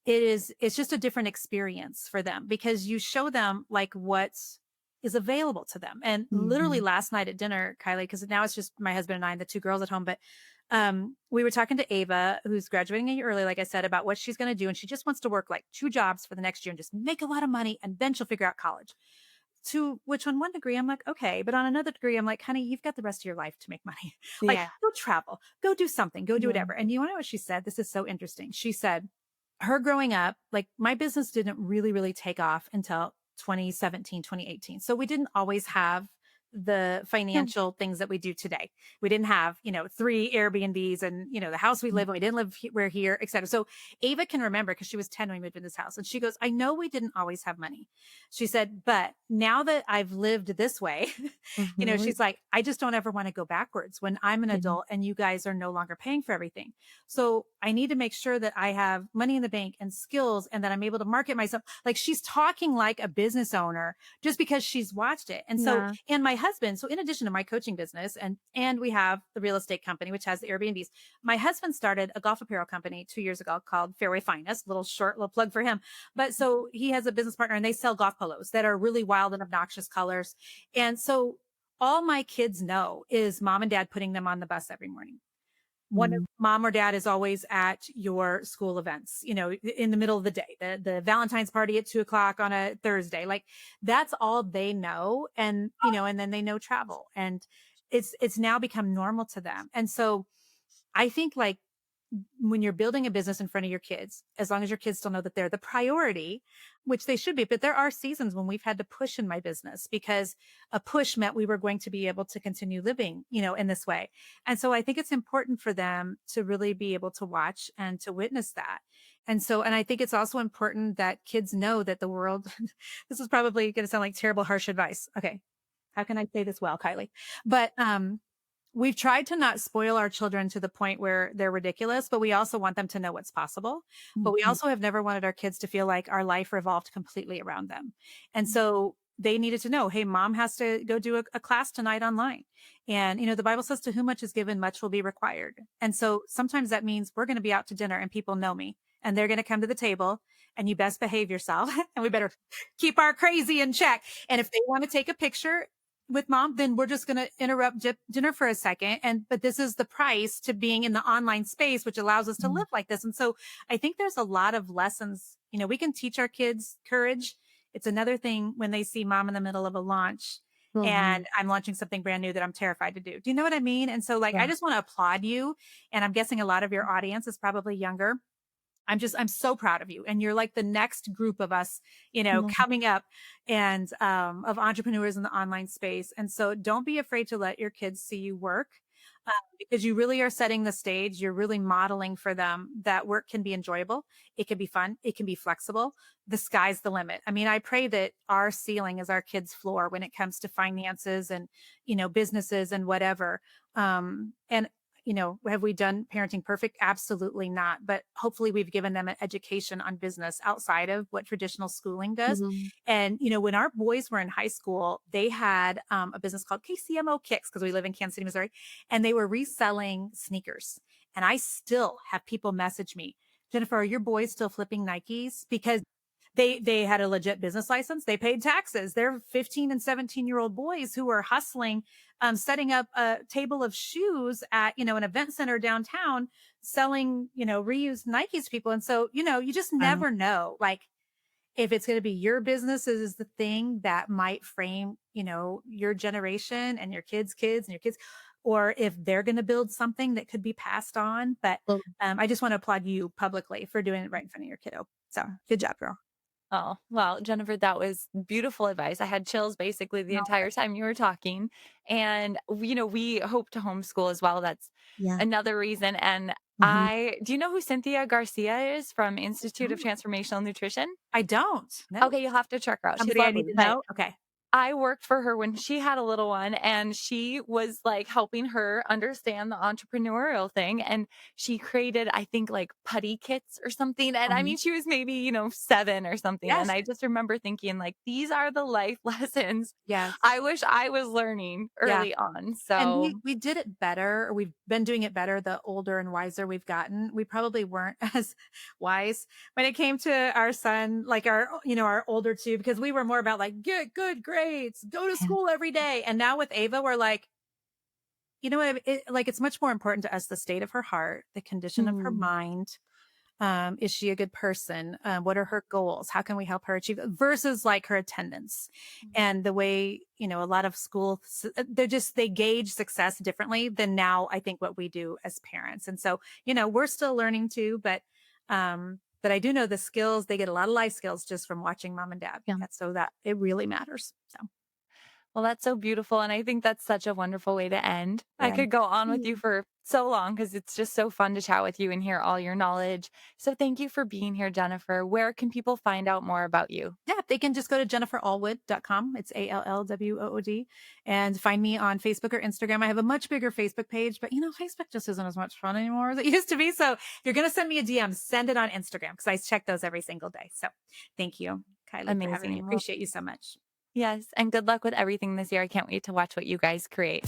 Yeah. it's just a different experience for them because you show them like what is available to them. And literally Mhm. last night at dinner, Kylie, because now it's just my husband and I and the two girls at home, but we were talking to Ava, who's graduating a year early, like I said, about what she's going to do. And she just wants to work like 2 jobs for the next year and just make a lot of money. And then she'll figure out college. To which, on one degree, I'm like, okay. But on another degree, I'm like, honey, you've got the rest of your life to make money. Like, Yeah. go travel, go do something, go do Yeah. whatever. And you want to know what she said? This is so interesting. She said, her growing up, like my business didn't really, really take off until 2017, 2018. So we didn't always have the Yeah. financial things that we do today. We didn't have, 3 Airbnbs and, the house we live in. We didn't live we're here, et cetera. So Ava can remember because she was 10 when we moved in this house. And she goes, I know we didn't always have money. She said, but now that I've lived this way, Mhm. she's like, I just don't ever want to go backwards when I'm an Yeah. adult and you guys are no longer paying for everything. So I need to make sure that I have money in the bank and skills and that I'm able to market myself. Like she's talking like a business owner just because she's watched it. And so, Yeah. and my husband, so in addition to my coaching business and we have the real estate company, which has the Airbnbs, my husband started a golf apparel company 2 years ago called Fairway Finest, little plug for him. But so he has a business partner and they sell golf polos that are really wild and obnoxious colors. And so all my kids know is mom and dad putting them on the bus every morning. One of Mhm. mom or dad is always at your school events, in the middle of the day, the Valentine's party at 2 o'clock on a Thursday. Like that's all they know. And, and then they know travel and it's now become normal to them. And so I think like when you're building a business in front of your kids, as long as your kids still know that they're the priority, which they should be, but there are seasons when we've had to push in my business because a push meant we were going to be able to continue living, in this way. And so I think it's important for them to really be able to watch and to witness that. And I think it's also important that kids know that the world, this is probably going to sound like terrible, harsh advice. Okay. How can I say this well, Kylie? But, we've tried to not spoil our children to the point where they're ridiculous, but we also want them to know what's possible. But we Mhm. also have never wanted our kids to feel like our life revolved completely around them. And so they needed to know, hey, mom has to go do a class tonight online. And, the Bible says to whom much is given, much will be required. And so sometimes that means we're going to be out to dinner and people know me and they're going to come to the table and you best behave yourself and we better keep our crazy in check. And if they want to take a picture with mom, then we're just going to interrupt dinner for a second. But this is the price to being in the online space, which allows us to Mhm. live like this. And so I think there's a lot of lessons, we can teach our kids courage. It's another thing when they see mom in the middle of a launch Mhm. and I'm launching something brand new that I'm terrified to do. Do you know what I mean? And so like, I Yeah. just want to applaud you. And I'm guessing a lot of your audience is probably younger. I'm so proud of you. And you're like the next group of us, Mhm. coming up and of entrepreneurs in the online space. And so don't be afraid to let your kids see you work. Because you really are setting the stage. You're really modeling for them that work can be enjoyable. It can be fun. It can be flexible. The sky's the limit. I mean, I pray that our ceiling is our kids' floor when it comes to finances and, businesses and whatever. And have we done parenting perfect? Absolutely not. But hopefully we've given them an education on business outside of what traditional schooling does. Mhm. And, when our boys were in high school, they had a business called KCMO Kicks because we live in Kansas City, Missouri, and they were reselling sneakers. And I still have people message me, Jennifer, are your boys still flipping Nikes? Because they had a legit business license. They paid taxes. They're 15 and 17-year-old boys who were hustling, setting up a table of shoes at, an event center downtown, selling, reused Nikes to people. And so, you just Wow. never know. Like, if it's going to be your business is the thing that might frame, your generation and your kids and your kids, or if they're going to build something that could be passed on. But I just want to applaud you publicly for doing it right in front of your kiddo. So good job, girl. Oh, well, Jennifer, that was beautiful advice. I had chills basically the No, entire time you were talking. And, we hope to homeschool as well. That's yeah. another reason. And Mhm. do you know who Cynthia Garcia is from I Institute of don't. Transformational Nutrition? I don't. No. Okay, you'll have to check her out. She's Somebody I need lovely. to But know. Okay. I worked for her when she had a little one, and she was, like, helping her understand the entrepreneurial thing, and she created, I think, like, putty kits or something, and I Mhm. mean, she was maybe, 7 or something, and Yes. I just remember thinking, like, "These are the life lessons Yes. I wish I was learning Yeah. early on." And So we did it better, or we've been doing it better the older and wiser we've gotten. We probably weren't as wise when it came to our son, like our older two, because we were more about like, get good grades, go to yeah. school every day. And now with Ava, we're like, you know what? Like it's much more important to us the state of her heart, the condition of her Mm. mind. Is she a good person? What are her goals? How can we help her achieve versus like her attendance and the way, a lot of schools, they gauge success differently than now, I think what we do as parents. And so, we're still learning too, but I do know the skills, they get a lot of life skills just from watching mom and dad. Yeah. And so that it really matters. So, Well, that's so beautiful, and I think that's such a wonderful way to end. I yeah. could go on with you for so long because it's just so fun to chat with you and hear all your knowledge. So thank you for being here, Jennifer. Where can people find out more about you? Yeah, they can just go to jenniferallwood.com. It's ALLWOOD and find me on Facebook or Instagram. I have a much bigger Facebook page, but Facebook just isn't as much fun anymore as it used to be. So if you're going to send me a DM, send it on Instagram because I check those every single day. So thank you, Kylie, for having me. Amazing. Well, Appreciate you so much. yes, and good luck with everything this year. I can't wait to watch what you guys create.